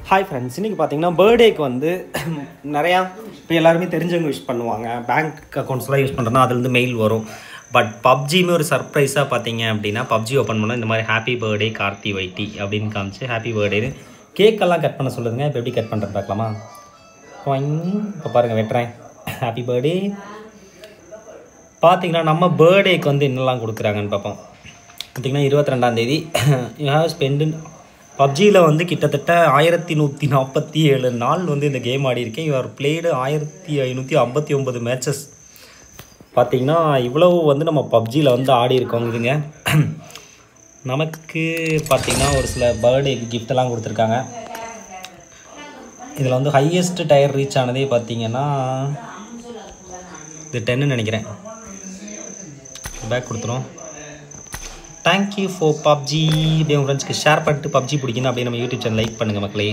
Hi friends, இன்றைக்கி பார்த்தீங்கன்னா பர்த்டேக்கு வந்து நிறையா இப்போ எல்லாருமே தெரிஞ்சவங்க யூஸ் பண்ணுவாங்க. பேங்க் அக்கௌண்ட்ஸ்லாம் யூஸ் பண்ணுறோன்னா அதுலேருந்து மெயில் வரும். பட் பப்ஜியுமே ஒரு சர்ப்ரைஸாக பார்த்தீங்க அப்படின்னா, பப்ஜி ஓப்பன் பண்ணால் இந்த மாதிரி ஹாப்பி பர்த்டே கார்த்தி வைட்டி அப்படின்னு காமிச்சு ஹாப்பி பர்த்டேன்னு கேக்கெல்லாம் கட் பண்ண சொல்லுதுங்க. இப்போ எப்படி கட் பண்ணுறது பார்க்கலாமா? இப்போ பாருங்கள், வெட்டுறேன். Happy birthday. பார்த்தீங்கன்னா நம்ம பர்த்டேக்கு வந்து என்னெல்லாம் கொடுக்குறாங்கன்னு பார்ப்போம். பார்த்திங்கன்னா 22ஆம் தேதி யூ ஹேவ் ஸ்பெண்டு பப்ஜியில் வந்து கிட்டத்தட்ட 1147 நாள் வந்து இந்த கேம் ஆடி இருக்கேன். இவர் பிளேடு 1559 மேட்சஸ். பார்த்திங்கன்னா இவ்வளவு வந்து நம்ம பப்ஜியில் வந்து ஆடி இருக்கோங்குதுங்க. நமக்கு பார்த்திங்கன்னா ஒரு சில பர்த்டேக்கு கிஃப்டெல்லாம் கொடுத்துருக்காங்க. இதில் வந்து ஹையஸ்ட் டயர் ரீச் ஆனதே பார்த்திங்கன்னா இது 10ன்னு நினைக்கிறேன். பேக் கொடுத்துரும். Thank you for PUBG. அப்படியே உங்கள் ஃப்ரெண்ட்ஸ்க்கு ஷேர் பண்ணிட்டு பப்ஜி பிடிக்கணும் அப்படியே நம்ம யூடியூப் சேனல் லைக் பண்ணுங்கள் மக்களே.